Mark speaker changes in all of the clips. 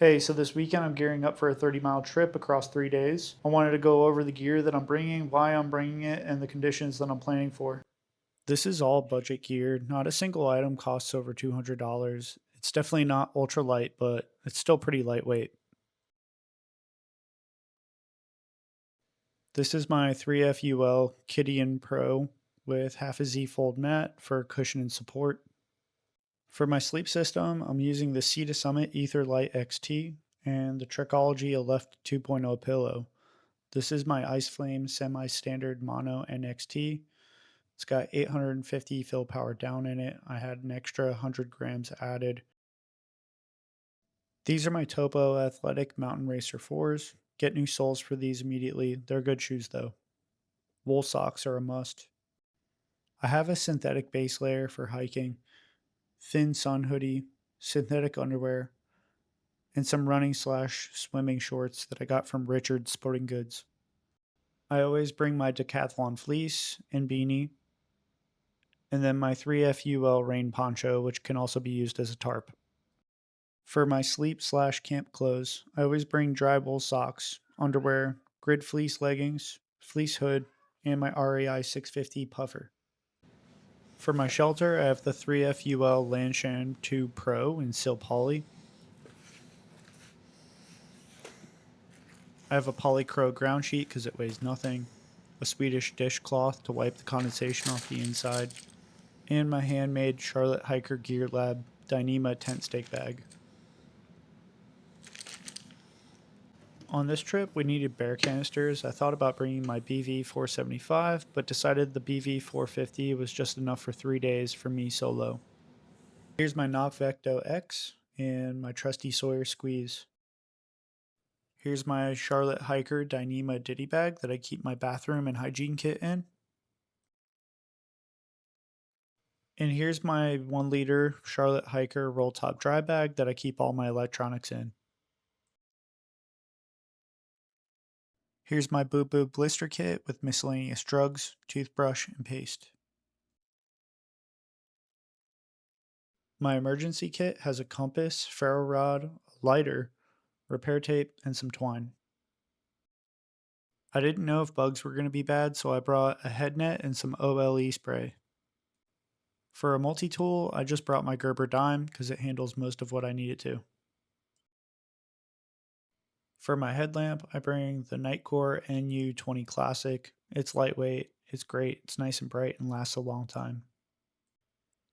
Speaker 1: Hey, so this weekend I'm gearing up for a 30-mile trip across 3 days. I wanted to go over the gear that I'm bringing, why I'm bringing it, and the conditions that I'm planning for. This is all budget gear. Not a single item costs over $200. It's definitely not ultralight, but it's still pretty lightweight. This is my 3FUL Kidian Pro with half a Z fold mat for cushion and support. For my sleep system, I'm using the Sea to Summit Ether Light XT and the Trekology Aleph 2.0 pillow. This is my Ice Flame semi-standard mono NXT. It's got 850 fill power down in it. I had an extra 100 grams added. These are my Topo Athletic Mountain Racer 4s. Get new soles for these immediately. They're good shoes though. Wool socks are a must. I have a synthetic base layer for hiking, thin sun hoodie, synthetic underwear, and some running/swimming shorts that I got from Richard's Sporting Goods. I always bring my decathlon fleece and beanie, and then my 3FUL rain poncho, which can also be used as a tarp. For my sleep/camp clothes, I always bring dry wool socks, underwear, grid fleece leggings, fleece hood, and my RAI 650 puffer. For my shelter, I have the 3FUL Lanshan 2 Pro in Sil Poly. I have a Polycro ground sheet because it weighs nothing, a Swedish dishcloth to wipe the condensation off the inside, and my handmade Charlotte Hiker Gear Lab Dyneema tent stake bag. On this trip, we needed bear canisters. I thought about bringing my BV 475, but decided the BV 450 was just enough for 3 days for me solo. Here's my Nocvecto X and my trusty Sawyer squeeze. Here's my Charlotte Hiker Dyneema ditty bag that I keep my bathroom and hygiene kit in. And here's my 1 liter Charlotte Hiker roll top dry bag that I keep all my electronics in. Here's my Boo Boo blister kit with miscellaneous drugs, toothbrush, and paste. My emergency kit has a compass, ferro rod, a lighter, repair tape, and some twine. I didn't know if bugs were going to be bad, so I brought a head net and some OLE spray. For a multi-tool, I just brought my Gerber dime because it handles most of what I need it to. For my headlamp, I bring the Nightcore NU20 Classic. It's lightweight, it's great, it's nice and bright, and lasts a long time.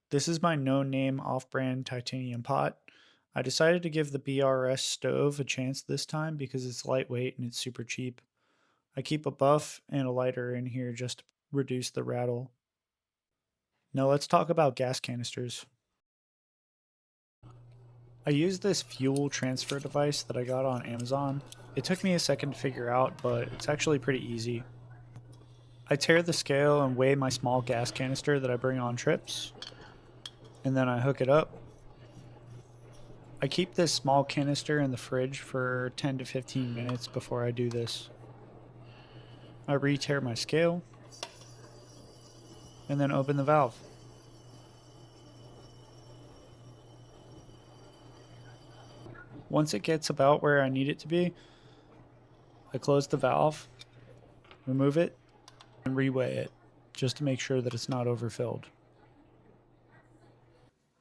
Speaker 1: This is my no-name off-brand titanium pot. I decided to give the BRS stove a chance this time because it's lightweight and it's super cheap. I keep a buff and a lighter in here just to reduce the rattle. Now let's talk about gas canisters. I use this fuel transfer device that I got on Amazon. It took me a second to figure out, but it's actually pretty easy. I tear the scale and weigh my small gas canister that I bring on trips, and then I hook it up. I keep this small canister in the fridge for 10 to 15 minutes before I do this. I re-tear my scale, and then open the valve. Once it gets about where I need it to be, I close the valve, remove it, and reweigh it, just to make sure that it's not overfilled.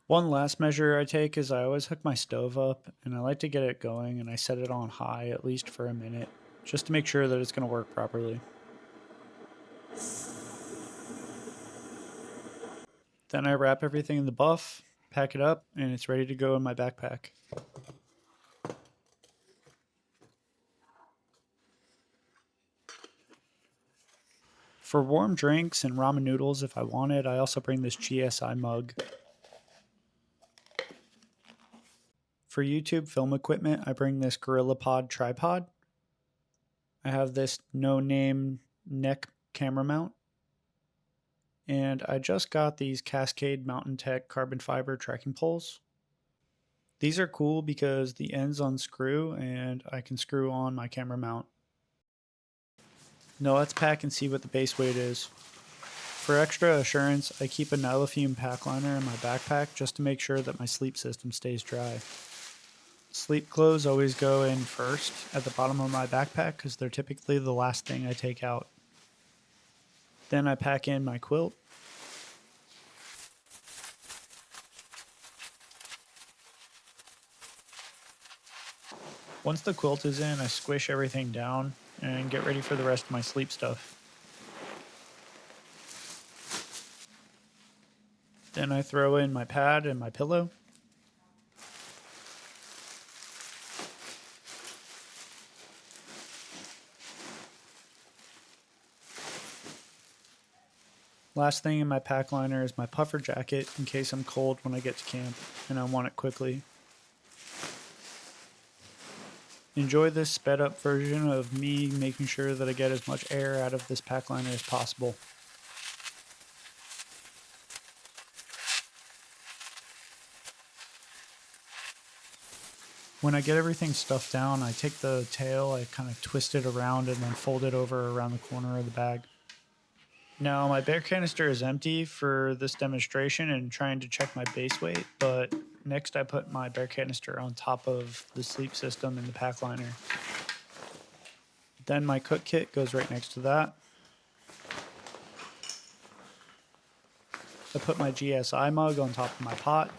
Speaker 1: One last measure I take is I always hook my stove up, and I like to get it going, and I set it on high at least for a minute, just to make sure that it's going to work properly. Then I wrap everything in the buff, pack it up, and it's ready to go in my backpack. For warm drinks and ramen noodles if I want it, I also bring this GSI mug. For YouTube film equipment, I bring this GorillaPod tripod. I have this no-name neck camera mount. And I just got these Cascade Mountain Tech carbon fiber trekking poles. These are cool because the ends unscrew and I can screw on my camera mount. Now let's pack and see what the base weight is. For extra assurance, I keep a Nylofume pack liner in my backpack just to make sure that my sleep system stays dry. Sleep clothes always go in first at the bottom of my backpack because they're typically the last thing I take out. Then I pack in my quilt. Once the quilt is in, I squish everything down and get ready for the rest of my sleep stuff. Then I throw in my pad and my pillow. Last thing in my pack liner is my puffer jacket in case I'm cold when I get to camp and I want it quickly. Enjoy this sped up version of me making sure that I get as much air out of this pack liner as possible. When I get everything stuffed down, I take the tail, I kind of twist it around and then fold it over around the corner of the bag. Now, my bear canister is empty for this demonstration and trying to check my base weight, but next I put my bear canister on top of the sleep system in the pack liner. Then my cook kit goes right next to that. I put my GSI mug on top of my pot.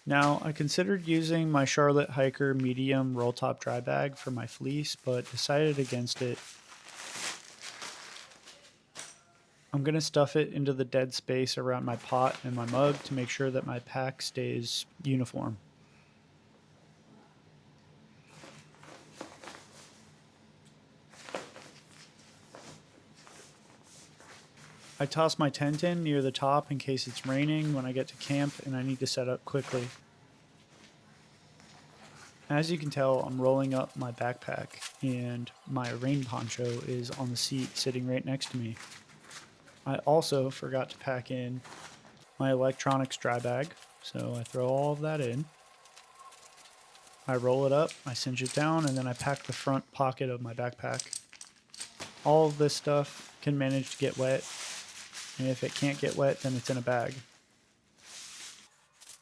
Speaker 1: Now, I considered using my Charlotte Hiker medium roll top dry bag for my fleece, but decided against it. I'm going to stuff it into the dead space around my pot and my mug to make sure that my pack stays uniform. I toss my tent in near the top in case it's raining when I get to camp and I need to set up quickly. As you can tell, I'm rolling up my backpack and my rain poncho is on the seat sitting right next to me. I also forgot to pack in my electronics dry bag, so I throw all of that in. I roll it up, I cinch it down, and then I pack the front pocket of my backpack. All of this stuff can manage to get wet, and if it can't get wet, then it's in a bag.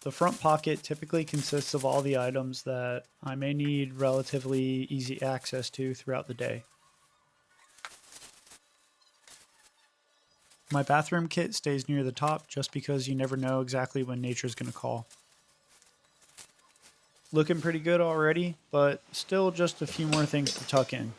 Speaker 1: The front pocket typically consists of all the items that I may need relatively easy access to throughout the day. My bathroom kit stays near the top just because you never know exactly when nature's going to call. Looking pretty good already, but still just a few more things to tuck in.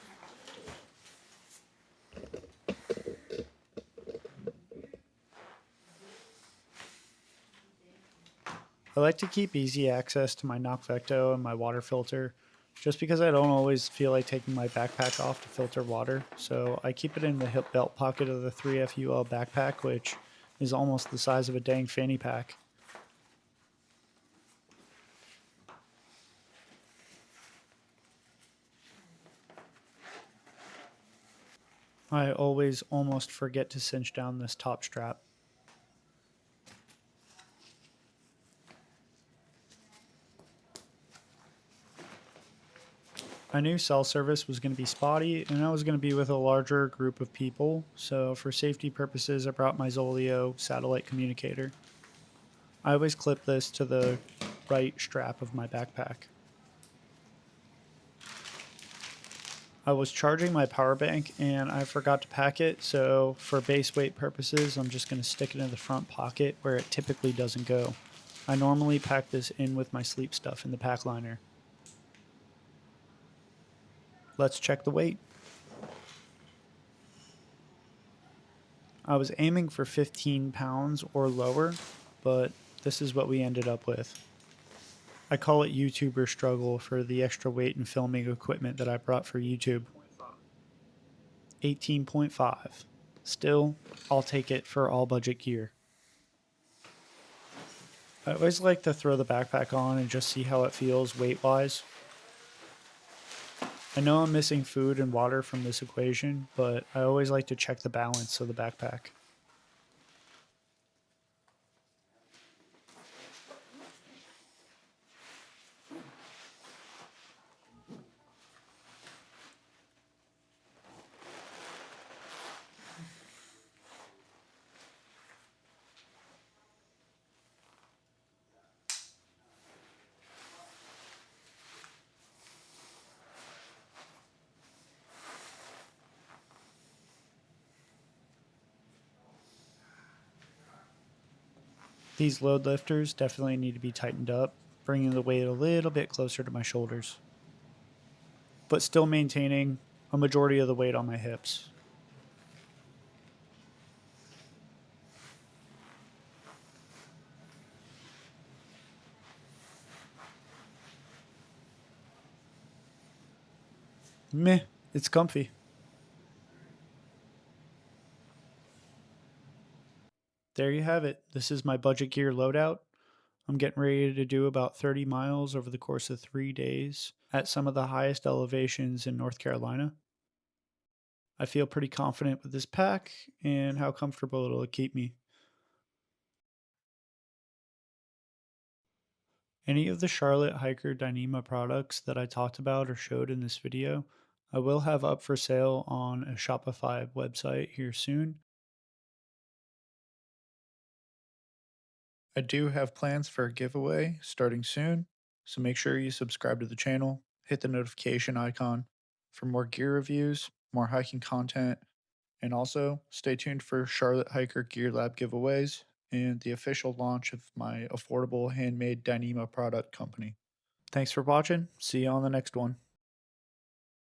Speaker 1: I like to keep easy access to my Nocvecto and my water filter just because I don't always feel like taking my backpack off to filter water, so I keep it in the hip belt pocket of the 3FUL backpack, which is almost the size of a dang fanny pack. I always almost forget to cinch down this top strap. I knew cell service was going to be spotty, and I was going to be with a larger group of people, so for safety purposes, I brought my Zoleo satellite communicator. I always clip this to the right strap of my backpack. I was charging my power bank and I forgot to pack it, so for base weight purposes, I'm just going to stick it in the front pocket where it typically doesn't go. I normally pack this in with my sleep stuff in the pack liner. Let's check the weight. I was aiming for 15 pounds or lower, but this is what we ended up with. I call it YouTuber struggle for the extra weight and filming equipment that I brought for YouTube. 18.5. Still, I'll take it for all budget gear. I always like to throw the backpack on and just see how it feels weight-wise. I know I'm missing food and water from this equation, but I always like to check the balance of the backpack. These load lifters definitely need to be tightened up, bringing the weight a little bit closer to my shoulders, but still maintaining a majority of the weight on my hips. Meh, it's comfy. There you have it. This is my budget gear loadout. I'm getting ready to do about 30 miles over the course of 3 days at some of the highest elevations in North Carolina. I feel pretty confident with this pack and how comfortable it'll keep me. Any of the Charlotte Hiker Dyneema products that I talked about or showed in this video, I will have up for sale on a Shopify website here soon. I do have plans for a giveaway starting soon, so make sure you subscribe to the channel, hit the notification icon for more gear reviews, more hiking content, and also stay tuned for Charlotte Hiker Gear Lab giveaways and the official launch of my affordable handmade Dyneema product company. Thanks for watching. See you on the next one.